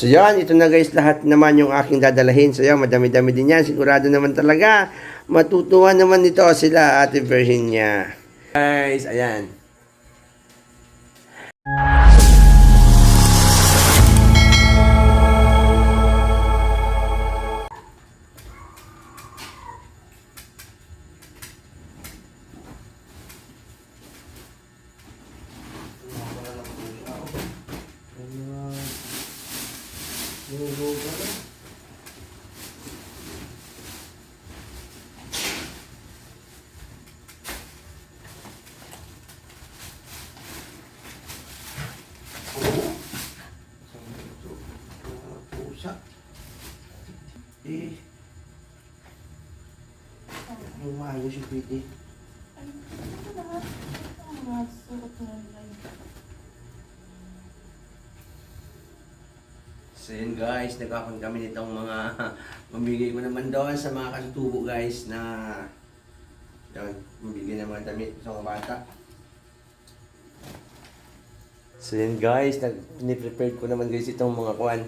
So yan, ito na guys, lahat naman yung aking dadalahin. So yan, madami-dami din yan. Sigurado naman talaga, matutuwa naman nito sila Ate Virginia. Guys, ayan. Yung maayos yung pwede. So yun guys, nagkakon kami nitong mga mamigay ko naman doon sa mga katutubo guys na yun, mamigay ng mga damit sa mga bata. So yun guys, piniprepare ko naman guys itong mga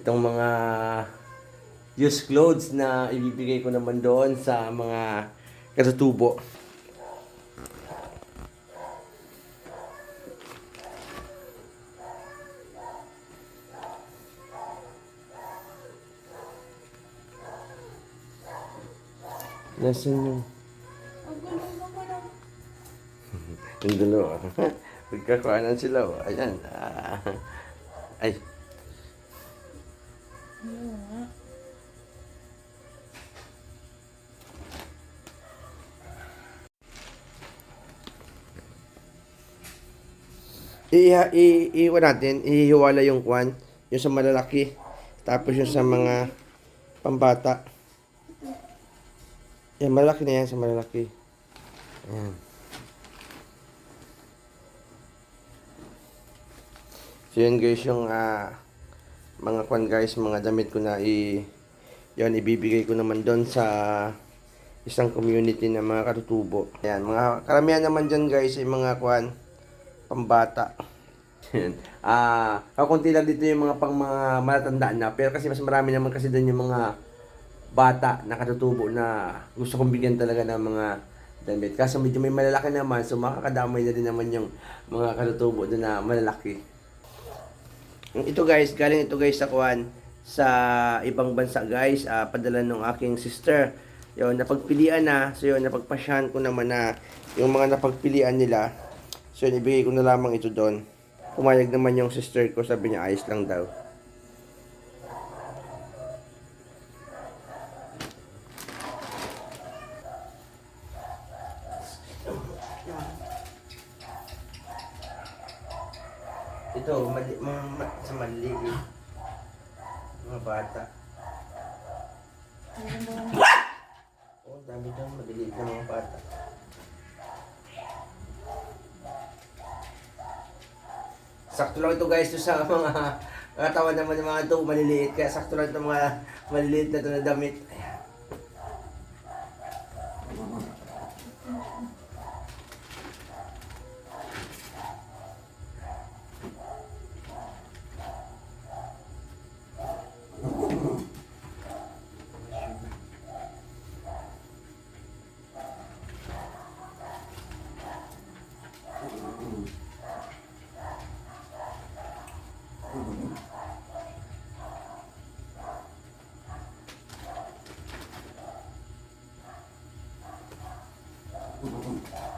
itong mga used clothes na ibibigay ko naman doon sa mga katutubo. Nasaan yung... Ang gulo. Magkakaanan sila. Ayan. Ay. Iwan natin, ihiwala yung yung sa malalaki, tapos yung sa mga pambata. Yan, malaki na yan sa malalaki. Ayan. So yun guys, yung mga guys, mga damit ko na yun, ibibigay ko naman doon sa isang community na mga katutubo. Ayan, mga karamihan naman dyan guys, ay mga pambata. Kakunti lang dito yung mga mga matatanda na, pero kasi mas marami naman kasi doon yung mga bata na katutubo na gusto kong bigyan talaga ng mga damit. Kaso medyo may malalaki naman, so makakadamay na din naman yung mga katutubo doon na malalaki. Ito guys, galing ito guys sa sa ibang bansa guys, padala ng aking sister. Yun, napagpilian na. So yun, napagpasyahan ko naman na yung mga napagpilian nila. So yun, ibigay ko na lamang ito doon. Pumayag naman yung sister ko, sabi niya ayos lang daw. Ito, sa maliit. Mga bata. Oh, dami daw, maliliit na mga bata. Sakto lang ito guys, sa mga katawan naman ng mga ito, maliliit. Kaya sakto lang ito mga maliliit na ito na damit. Ayan.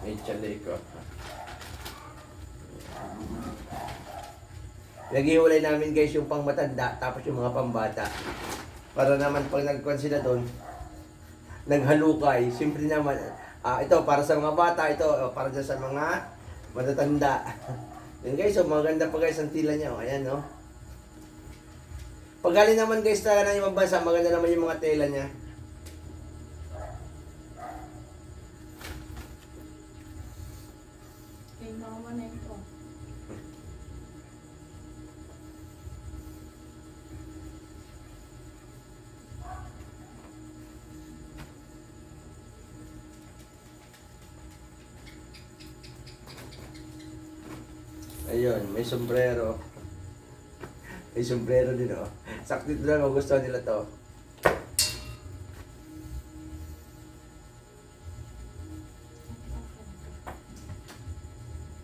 May tsalay ko. Naghiwalay namin guys yung pang matanda tapos yung mga pambata. Para naman pag nagkuhan sila doon, naghalukay. Siyempre naman, ito para sa mga bata, ito para dyan sa mga matatanda. Yan guys, so maganda pa guys ang tila niya. Ayan no. Pag galing naman guys talaga ng ibang bansa, maganda naman yung mga tela niya. Ayun, may sombrero. May sombrero din, oh. Sakto lang, gusto nila to.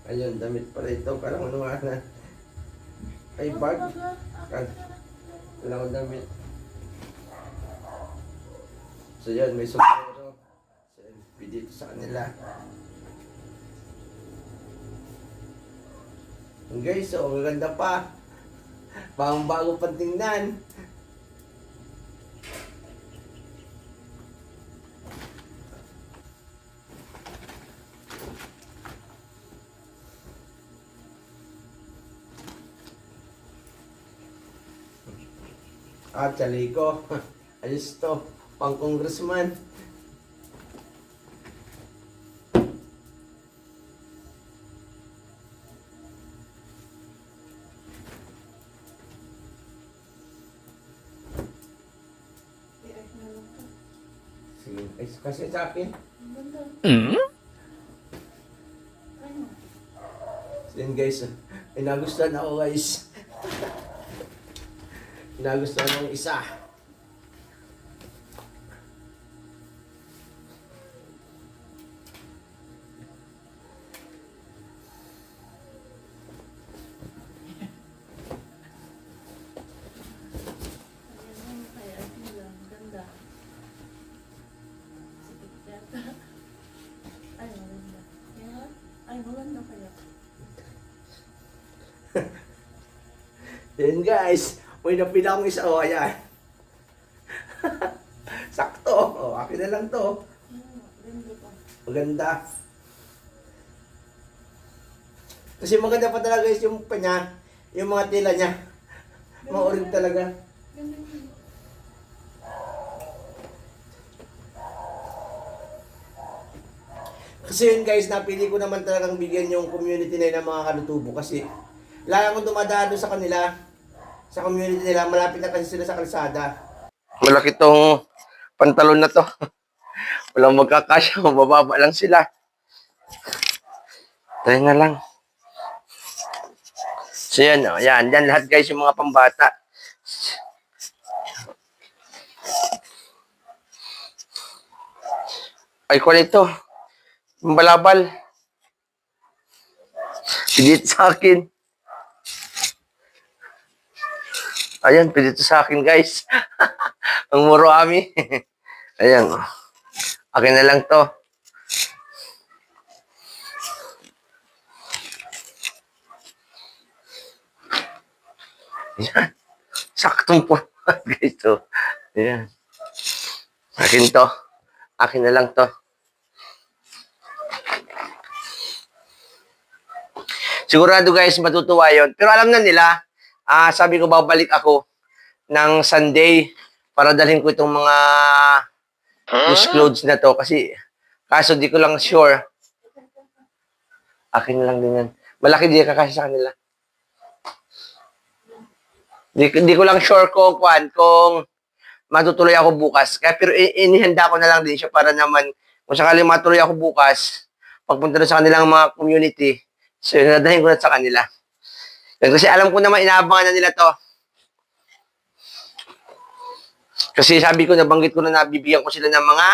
Ayun, damit pala ito. Parang ano nga na. Ay, bag. Wala akong damit. So yan, may sombrero. So yan, pwede ito sa kanila. Ang guys, oh, maganda pa. Pang bago pang tingnan. Ah, chaliko. Ayos to. Pang congressman. Sige. Ay, kasi sa akin. So yun guys. Ay, nagustuhan ako guys. Nagustuhan ng isa. Yan guys. May napila akong isa. O, ayan. Sakto. O, akin na lang to. Maganda. Kasi maganda pa talaga guys yung pa niya. Yung mga tela niya. Maurig talaga. Kasi yun guys, napili ko naman talagang bigyan yung community na yun ng mga kalutubo. Kasi lalo akong dumadaan doon sa kanila. Sa community nila, malapit na kasi sila sa kalsada. Malaki tong pantalon na to. Walang magkakasya, mababa lang sila. Tayo na lang. So yan, oh, yan lahat guys yung mga pambata. Ay, kung ito, yung balabal. Pidit sa akin. Ayan, pidit sa akin guys. Ang muro ami. Ayan, akin na lang to. Ayan. Saktong po. Guys, to. Ayan. Akin to. Akin na lang to. Sigurado guys, matutuwa yun. Pero alam na nila, sabi ko babalik ako ng Sunday para dalhin ko itong mga loose clothes na to. Kasi, kaso di ko lang sure. Akin na lang din yan. Malaki di kakasya sa kanila. Di ko lang sure kung matutuloy ako bukas. Kaya pero inihanda ko na lang din siya para naman kung sakali matuloy ako bukas, pagpunta na sa kanilang mga community, so nadahin ko na sa kanila. Kasi alam ko naman inaabangan na nila to. Kasi sabi ko, nabanggit ko na nabibigyan ko sila ng mga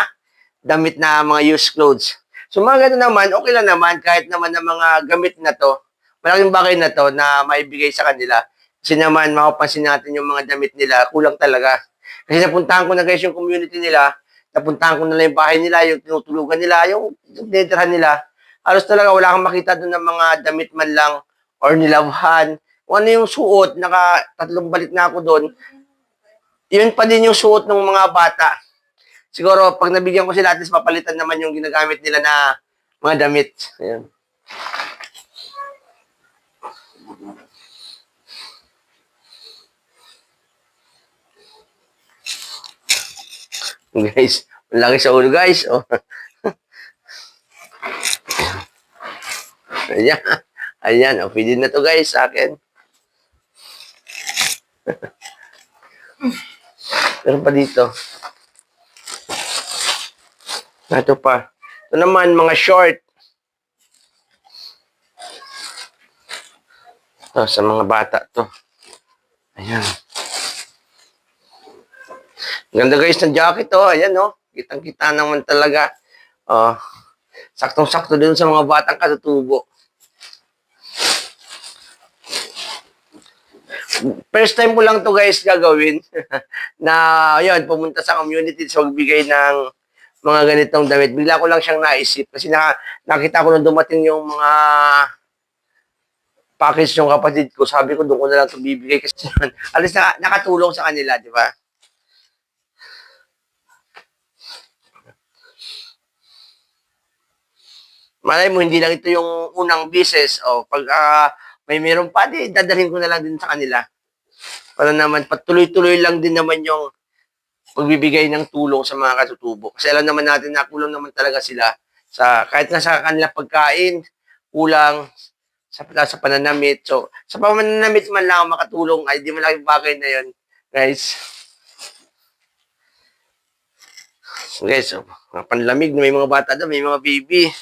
damit na mga used clothes. So mga ganun naman, okay lang naman kahit naman ng mga gamit na to, malaking bagay na to na maibigay sa kanila. Kasi naman, mapapansin natin yung mga damit nila, kulang talaga. Kasi napuntahan ko na guys yung community nila, napuntahan ko na lang yung bahay nila, yung tinutulugan nila, yung dinitirahan nila. Halos talaga wala kang makita doon ng mga damit man lang or nilabhan. Kung ano yung suot, tatlong balik na ako doon, yun pa din yung suot ng mga bata. Siguro, pag nabigyan ko sila, at least papalitan naman yung ginagamit nila na mga damit. Ayan. Guys, malaki sa ulo guys. Oh. Ayan. Ayan. O, pwede na to guys sa akin. Meron pa dito. Ito pa. Ito naman, mga short. Ito, sa mga bata to. Ayan. Ganda guys ng jacket, oh. Ayan, oh. Kitang-kita naman talaga. Oh, saktong-sakto din sa mga batang katutubo. First time ko lang to guys gagawin na ayun, pumunta sa community sa magbigay ng mga ganitong damit. Bigla ko lang siyang naisip kasi nakita ko nung dumating yung mga package yung kapatid ko. Sabi ko doon ko na lang ito bibigay kasi alis nakatulong sa kanila, di ba? Malay mo, hindi lang ito yung unang business. O, pag may meron pa, di, dadalhin ko na lang din sa kanila. Para naman, patuloy-tuloy lang din naman yung pagbibigay ng tulong sa mga katutubo. Kasi alam naman natin na kulang naman talaga sila sa kahit na sa kanila pagkain, kulang sa pananamit. So, sa pananamit man lang makatulong ay di malaking bagay na yon, guys. So, guys, so, mga panlamig, may mga bata doon, may mga baby.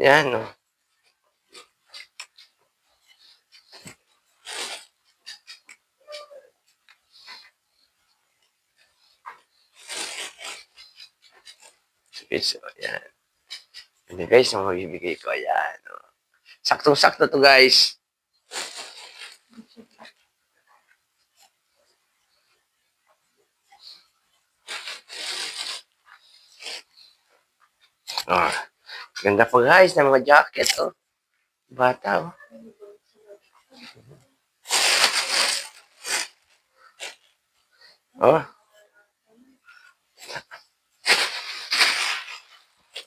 Yan, no. Okay, so, yan. Yan guys, yung mabibigay ko, yan. No. Saktong-sakto to guys. Oh, ganda pa guys ng mga jacket, oh. Bata, oh. Oh.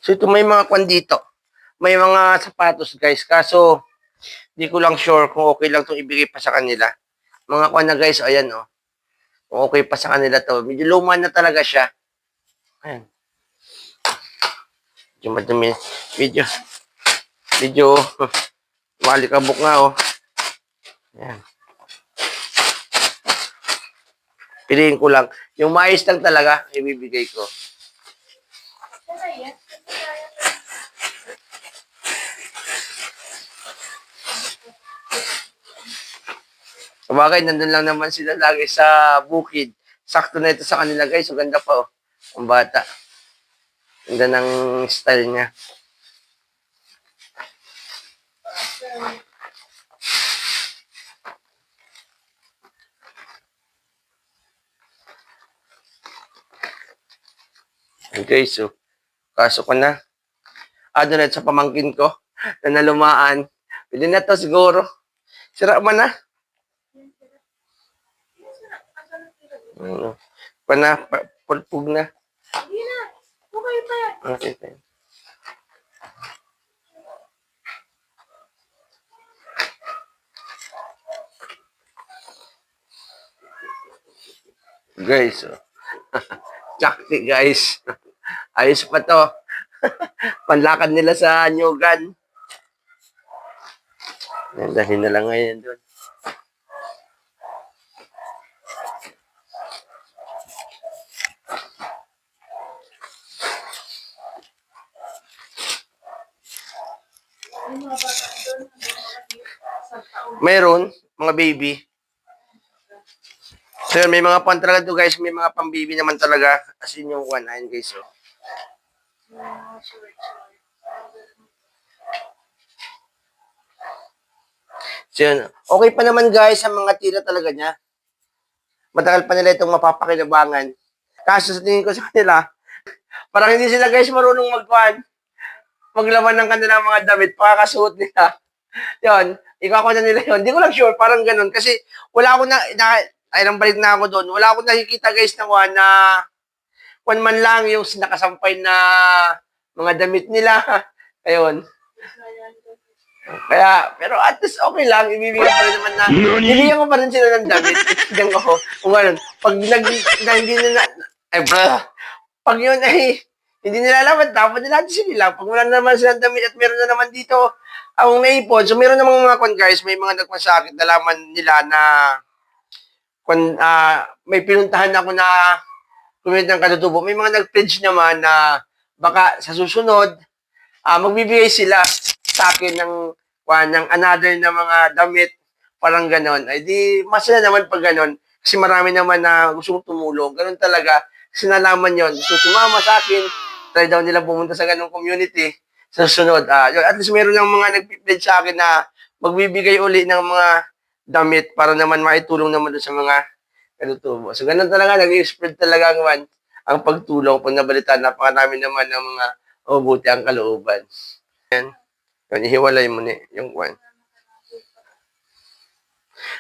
So ito may mga kwan dito. May mga sapatos guys. Kaso, di ko lang sure kung okay lang itong ibigay pa sa kanila. Mga kwan na guys, ayan oh. Kung okay pa sa kanila to. Medyo luma na talaga siya. Ayan. Medyo madumi. Medyo malikabok nga oh. Ayan. Piliin ko lang. Yung mais lang talaga, ibibigay ko. Sabagay, nandun lang naman sila lagi sa bukid. Sakto na ito sa kanila guys. So, ganda pa oh. Ang bata. Ganda ng style niya. Okay, so, kaso ko na. Doon na sa pamangkin ko na nalumaan. Pwede na to siguro. Sira man na. Pulpug na. Hindi na. Okay pa yan. Okay, fine. Guys, oh. Chakti guys. Ayos pa to. Panlakad nila sa Nyugan. Dahil na lang ngayon doon. Mayroon, mga baby. So, may mga pan talaga to guys. May mga pang-baby naman talaga. As in yung one, ayun guys. So. So, yun. Okay pa naman guys sa mga tira talaga niya. Matagal pa nila itong mapapakinabangan. Kaso sa tingin ko sa kanila, parang hindi sila guys marunong maglaman ng kanilang mga damit, pakakasuot nila. Yun, ikaw ko na nila yun. Hindi ko lang sure, parang ganun. Kasi wala ako ay nang balik na ako doon. Wala akong nakikita guys na one man lang yung nakasampay na mga damit nila. Ayun. Kaya, pero at least okay lang, ibibigyan pa rin naman na, ibibigyan ko pa rin sila ng damit. Ibibigyan ko, kung gano'n. Pag hindi nila, ay bro, pag yun ay, hindi nila alam, dapat nila sila. Pag wala naman silang damit at meron na naman dito, ang naipon, so meron namang mga guys, may mga nagmasakit, nalaman nila na, may pinuntahan ako na, community ng katutubo, may mga nag-pledge naman na, baka sa susunod, magbibigay sila sa akin ng ng another na mga damit, parang ganon. Ay di, masaya naman pag ganon. Kasi marami naman na gustong tumulong. Ganon talaga. Kasi nalaman yun. Gusto sumama sa akin. Try daw nila pumunta sa ganong community. Sa susunod, yun, at least meron ng mga nag-pledge sa akin na magbibigay uli ng mga damit para naman maitulong naman doon sa mga katutubo. So, ganun talaga, nag-spread talaga ang pagtulong. Pag nabalitaan, napakarami naman ng mga mabuti ang kalooban. Yan. Yun, ihiwalay mo ni yung kwan.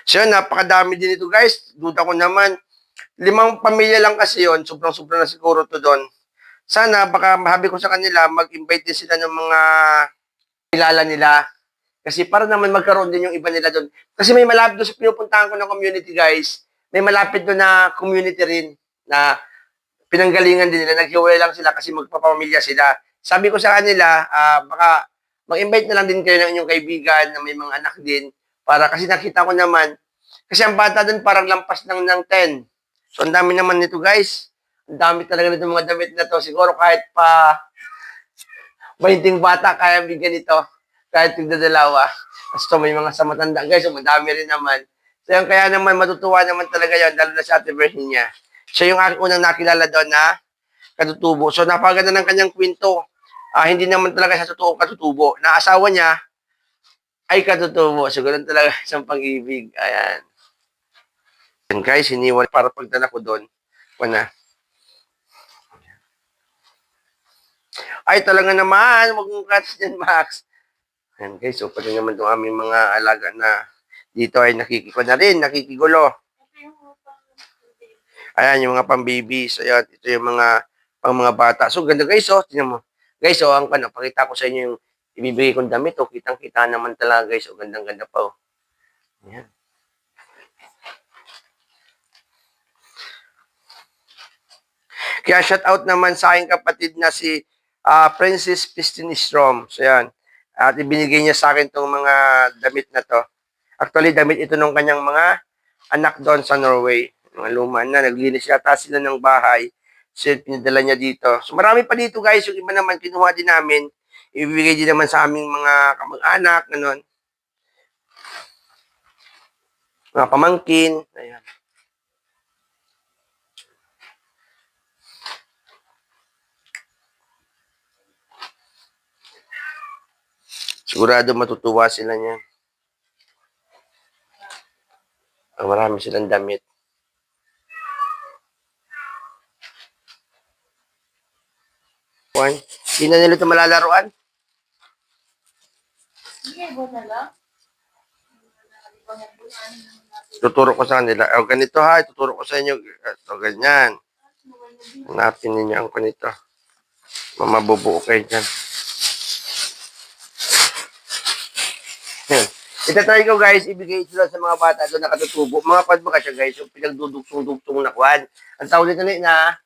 So, yun, napakadami din ito, guys. Duda ko naman. 5 pamilya lang kasi yon. Sobrang-sobrang na siguro to doon. Sana, baka mahabi ko sa kanila, mag-invite din sila ng mga kilala nila. Kasi para naman magkaroon din yung iba nila doon. Kasi may malapit doon sa pinupuntahan ko ng community, guys. May malapit doon na community rin na pinanggalingan din nila. Naghiwalay lang sila kasi magpapamilya sila. Sabi ko sa kanila, baka mag-invite na lang din kayo ng inyong kaibigan na may mga anak din. Para kasi nakita ko naman, kasi ang bata doon parang lampas ng 10. So ang dami naman nito, guys. Ang dami talaga nito mga damit na to. Siguro kahit pa 20 bata kaya bigyan ito. Kahit tigdadalawa. Kasi may mga sa matanda, guys. So madami rin naman. So yan, kaya naman matutuwa naman talaga yan, lalo na sa Ate Virginia. Siya yung aking unang nakilala doon na katutubo. So napakaganda ng kanyang kwento. Hindi naman talaga siya totoong katutubo. Na asawa niya ay katutubo. So ganun talaga isang pag-ibig. Ayan. And guys, hiniwal para pagdala ko doon. Wala. Ay, talaga naman. Huwag mong cuts dyan, Max. Ayan guys, so pati naman itong aming mga alaga na dito ay nakikiko na rin, nakikigulo. Ayan, yung mga pang-babies. Ayan, ito yung mga mga bata. So, ganda guys, oh. Tingnan mo. Guys, oh, ang pakita ko sa inyo yung ibibigay kong damit, oh. Kitang-kita naman talaga, guys. Oh, gandang-ganda pa, oh. Ayan. Kaya shout out naman sa aking kapatid na si Princess Pistinistrom. So, yan. At ibinigay niya sa akin itong mga damit na to. Actually, damit ito ng kanyang mga anak doon sa Norway. Mga luma na, naglinis yata sila ng bahay. So, pinadala niya dito. So, marami pa dito guys. Yung iba naman, kinuha din namin. Ibibigay din naman sa aming mga kamag-anak, ganun. Mga pamangkin. Ayan. Sigurado matutuwa sila niyan. Marami silang damit. Hindi na nila ito malalaroan. Sige, buwan na lang. Tuturo ko sa kanila. O, ganito ha, tuturo ko sa inyo. Ito, ganyan. Hanapin ninyo ang kanito. Mamabubuo kayo dyan. Yan. Itatry ko guys, ibigay ito lang sa mga bata doon nakatutubo. Mga padbaka siya guys, yung pinagduduksong-duksong na kwan. Ang tawag nito na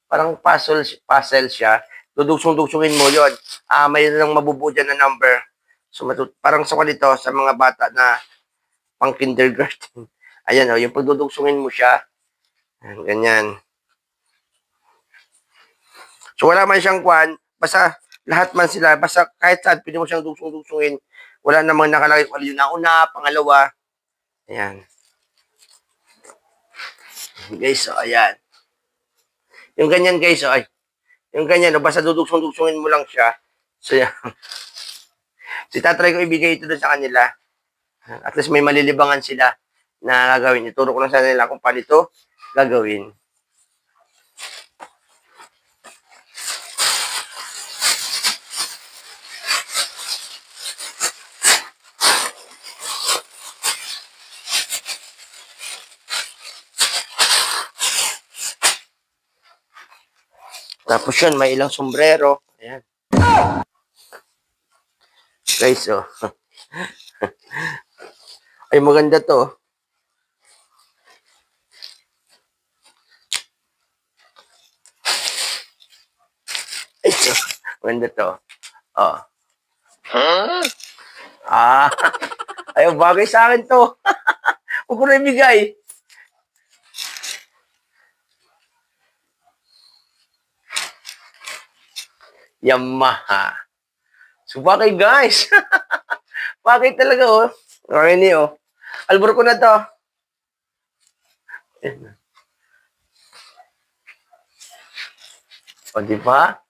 parang puzzle siya. Duduksong-duksongin mo yon. Mayroon lang mabubuo dyan na number. So, parang sa kanito, sa mga bata na pang kindergarten. Ayan o, yung pagduduksongin mo siya. Ganyan. So, wala man siyang kwan. Basta, lahat man sila. Basta, kahit saan, pwede mo siyang duksong-duksongin. Wala namang nakalagay kung yung nauna, pangalawa. Ayan. Guys, so, ayan. Yung ganyan, guys, so, ay. Yung ganyan, no, basta duduksong-duksongin mo lang siya. So, yan. So, itatry ko ibigay ito doon sa kanila. At least may malilibangan sila na gagawin. Ituro ko lang sa nila kung paano ito gagawin. Tapos yun, may ilang sombrero. Ayan. Guys, oh. Ay, maganda to. Ay, so, maganda to. Oh. Huh? Ay, bagay sa akin to. Huwag ko na ibigay. Yamaha. So, bagay guys. Bagay talaga, oh. Okay, ni, oh. Albor ko na to. Ayan. O, di ba?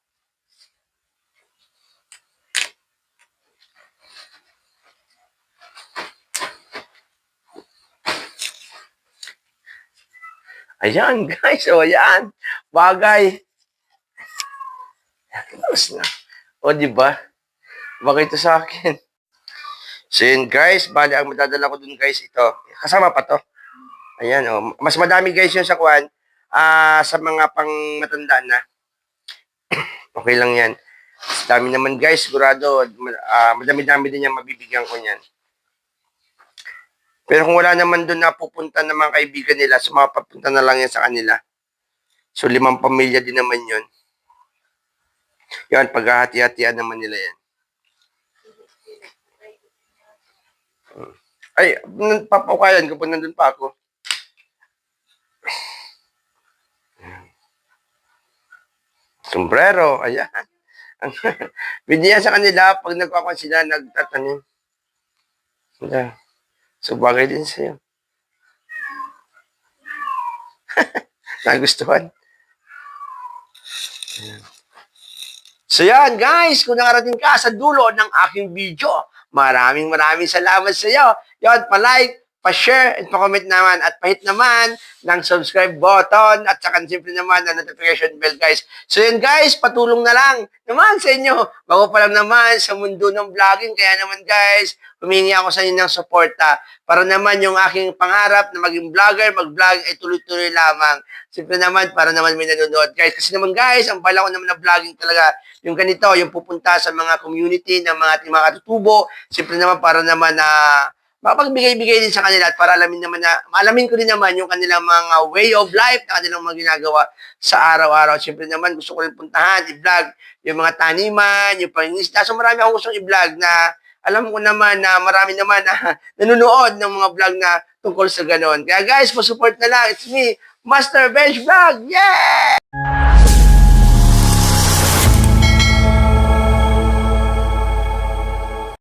Ayan, guys. O, ayan. Bagay. Tapos na. O, di ba? Bagay ito sa akin. So, yun, guys. Bali, ang madadala ko dun, guys, ito. Kasama pa to. Ayan, o. Mas madami, guys, yun sa kwan. Sa mga pang matanda na. Okay lang yan. Dami naman, guys. Sigurado. Madami-dami din yung mabibigyan ko niyan. Pero kung wala naman doon na pupunta ng mga kaibigan nila, so mapapunta na lang yan sa kanila. So 5 pamilya din naman yun. Yan, paghahati-hatian naman nila yan. Ay, papaukayan kapag nandun pa ako. Sombrero, ayan. Pwede yan sa kanila pag nagkakon sila, nagtatanim. Ayan. So bagay din sa'yo. Nagustuhan. Ayan. So yan guys, kung nakarating ka sa dulo ng aking video, maraming salamat sa iyo. Yan, pa-like, pa-share, at pa-comment naman, at pa-hit naman ng subscribe button, at saka simple naman ng notification bell guys. So yan guys, patulong na lang naman sa inyo. Bago pa lang naman sa mundo ng vlogging, kaya naman guys, humingi ako sa inyo ng suporta para naman yung aking pangarap na maging vlogger, mag-vlog ay tuloy-tuloy lamang. Simple naman para naman may nanonood guys. Kasi naman guys, ang bala ko naman na vlogging talaga yung ganito, yung pupunta sa mga community ng mga ating mga katutubo. Simple naman para naman na mapagbigay-bigay din sa kanila at para malamin ko din naman yung kanilang mga way of life na kanilang mga ginagawa sa araw-araw. Siyempre naman, gusto ko rin puntahan, i-vlog yung mga taniman, yung pangingisda. So marami akong gustong i-vlog na alam ko naman na marami naman na nanonood ng mga vlog na tungkol sa ganon. Kaya guys, pa-support na lang. It's me, Master Bench Vlog! Yeah!